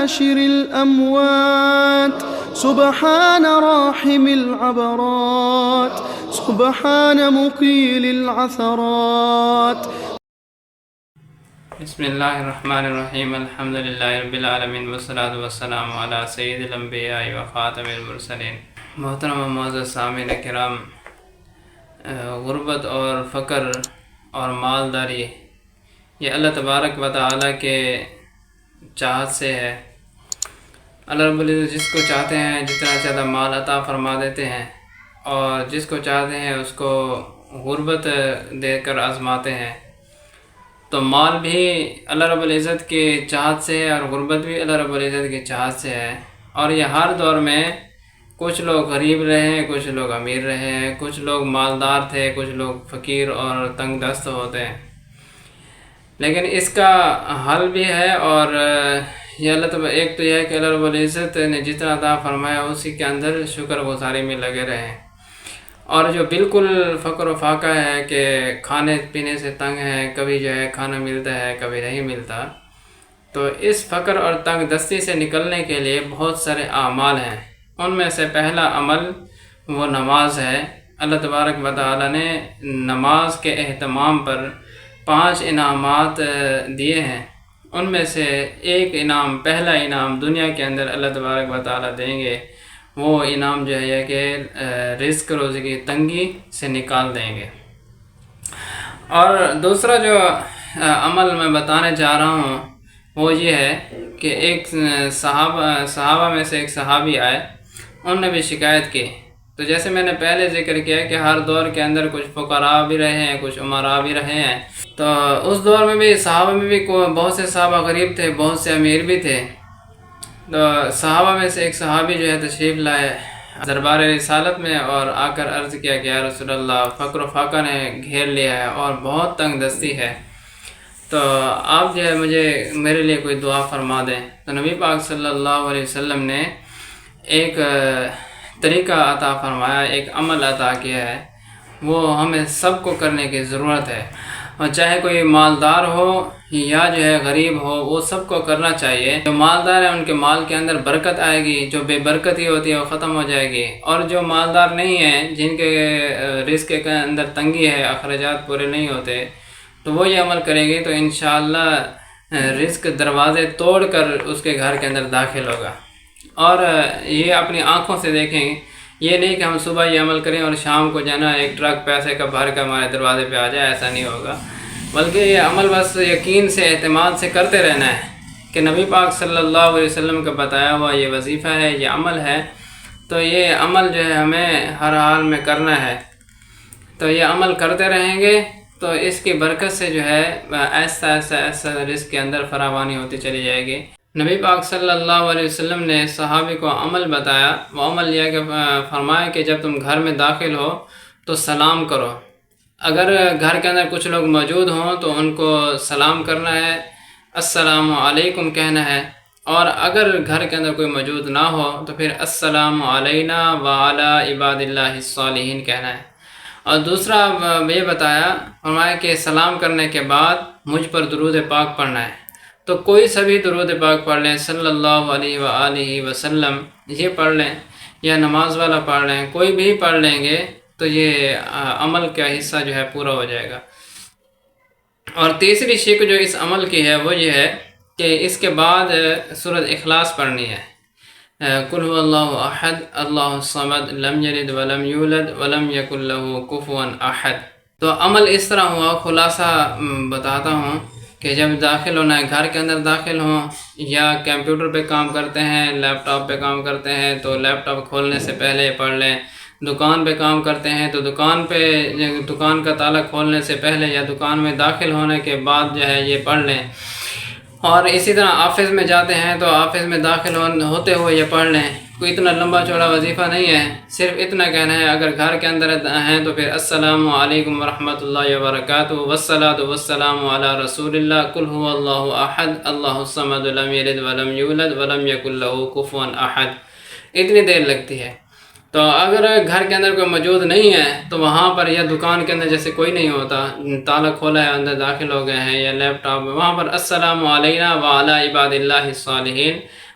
حاشر الأموات سبحان راحم العبرات سبحان مقيل العثرات. بسم اللہ الرحمن الرحیم. الحمدللہ رب العالمین والصلاة والسلام علی سید الانبیاء و خاتم المرسلین. محترم و معزز سامعین کرام، غربت اور فقر اور مالداری یہ اللہ تبارک و تعالیٰ کے چاہت سے ہے. اللہ رب العزت جس کو چاہتے ہیں جتنا زیادہ مال عطا فرما دیتے ہیں، اور جس کو چاہتے ہیں اس کو غربت دے کر آزماتے ہیں. تو مال بھی اللہ رب العزت کی چاہت سے ہے اور غربت بھی اللہ رب العزت کی چاہت سے ہے. اور یہ ہر دور میں کچھ لوگ غریب رہے ہیں، کچھ لوگ امیر رہے ہیں، کچھ لوگ مالدار تھے، کچھ لوگ فقیر اور تنگ دست ہوتے ہیں. لیکن اس کا حل بھی ہے، اور یہ اللہ تعالیٰ ایک تو یہ ہے کہ اللہ رب العزت نے جتنا عطا فرمایا اسی کے اندر شکر گزاری میں لگے رہیں. اور جو بالکل فقر و فاقہ ہے کہ کھانے پینے سے تنگ ہے، کبھی جو ہے کھانا ملتا ہے کبھی نہیں ملتا، تو اس فقر اور تنگ دستی سے نکلنے کے لیے بہت سارے اعمال ہیں. ان میں سے پہلا عمل وہ نماز ہے. اللہ تبارک و تعالیٰ نے نماز کے اہتمام پر 5 انعامات دیے ہیں. ان میں سے ایک انعام، پہلا انعام دنیا کے اندر اللہ تبارک و تعالیٰ دیں گے. وہ انعام جو ہے کہ رزق روزی کی تنگی سے نکال دیں گے. اور دوسرا جو عمل میں بتانے جا رہا ہوں وہ یہ ہے کہ ایک صحابہ میں سے ایک صحابی آئے، انہوں نے بھی شکایت کی. تو جیسے میں نے پہلے ذکر کیا کہ ہر دور کے اندر کچھ فقراء بھی رہے ہیں، کچھ امراء بھی رہے ہیں. تو اس دور میں بھی صحابہ میں بھی بہت سے صحابہ غریب تھے، بہت سے امیر بھی تھے. تو صحابہ میں سے ایک صحابی جو ہے تشریف لائے دربار رسالت میں، اور آ کر عرض کیا کہ یا رسول اللہ، فقر و فاقہ نے گھیر لیا ہے اور بہت تنگ دستی ہے، تو آپ جو ہے میرے لیے کوئی دعا فرما دیں. تو نبی پاک صلی اللہ علیہ وسلم نے ایک طریقہ عطا فرمایا، ایک عمل عطا کیا ہے. وہ ہمیں سب کو کرنے کی ضرورت ہے، اور چاہے کوئی مالدار ہو یا جو ہے غریب ہو، وہ سب کو کرنا چاہیے. جو مالدار ہیں ان کے مال کے اندر برکت آئے گی، جو بے برکتی ہوتی ہے وہ ختم ہو جائے گی. اور جو مالدار نہیں ہیں، جن کے رزق کے اندر تنگی ہے، اخراجات پورے نہیں ہوتے، تو وہ یہ عمل کریں گے تو انشاءاللہ رزق دروازے توڑ کر اس کے گھر کے اندر داخل ہوگا. اور یہ اپنی آنکھوں سے دیکھیں، یہ نہیں کہ ہم صبح یہ عمل کریں اور شام کو جانا ایک ٹرک پیسے کا بھر کے ہمارے دروازے پہ آ جائے، ایسا نہیں ہوگا. بلکہ یہ عمل بس یقین سے، اعتماد سے کرتے رہنا ہے کہ نبی پاک صلی اللہ علیہ وسلم کا بتایا ہوا یہ وظیفہ ہے، یہ عمل ہے. تو یہ عمل جو ہے ہمیں ہر حال میں کرنا ہے. تو یہ عمل کرتے رہیں گے تو اس کی برکت سے جو ہے ایسا رزق کے اندر فراوانی ہوتی چلی جائے گی. نبی پاک صلی اللہ علیہ وسلم نے صحابی کو عمل بتایا. وہ عمل یہ کہ فرمایا کہ جب تم گھر میں داخل ہو تو سلام کرو. اگر گھر کے اندر کچھ لوگ موجود ہوں تو ان کو سلام کرنا ہے، السلام علیکم کہنا ہے. اور اگر گھر کے اندر کوئی موجود نہ ہو تو پھر السلام علینا وعلی عباد اللہ الصالحین کہنا ہے. اور دوسرا یہ بتایا، فرمایا کہ سلام کرنے کے بعد مجھ پر درود پاک پڑھنا ہے. تو کوئی سبھی درود پاک پڑھ لیں، صلی اللہ علیہ وآلہ وسلم یہ پڑھ لیں، یا نماز والا پڑھ لیں، کوئی بھی پڑھ لیں گے تو یہ عمل کا حصہ جو ہے پورا ہو جائے گا. اور تیسری شک جو اس عمل کی ہے وہ یہ ہے کہ اس کے بعد سورۃ اخلاص پڑھنی ہے. قل هو اللہ احد اللہ الصمد لم یلد ولم یولد ولم یکن لہ کفوا احد. تو عمل اس طرح ہوا، خلاصہ بتاتا ہوں کہ جب داخل ہونا ہے، گھر کے اندر داخل ہوں یا کمپیوٹر پہ کام کرتے ہیں، لیپ ٹاپ پہ کام کرتے ہیں تو لیپ ٹاپ کھولنے سے پہلے پڑھ لیں. دکان پہ کام کرتے ہیں تو دکان کا تالا کھولنے سے پہلے یا دکان میں داخل ہونے کے بعد جو ہے یہ پڑھ لیں. اور اسی طرح آفس میں جاتے ہیں تو آفس میں داخل ہوتے ہوئے یہ پڑھ لیں. کوئی اتنا لمبا چوڑا وظیفہ نہیں ہے، صرف اتنا کہنا ہے. اگر گھر کے اندر ہیں تو پھر السلام علیکم ورحمۃ اللہ وبرکاتہ والصلاۃ والسلام علی رسول اللہ قل هو اللہ احد اللہ الصمد لم یلد ولم یولد ولم یکن لہ کفوا احد. اتنی دیر لگتی ہے. تو اگر گھر کے اندر کوئی موجود نہیں ہے تو وہاں پر، یا دکان کے اندر جیسے کوئی نہیں ہوتا، تالا کھولا ہے اندر داخل ہو گئے ہیں، یا لیپ ٹاپ، وہاں پر السلام علینا وعلی عباد اللہ الصالحین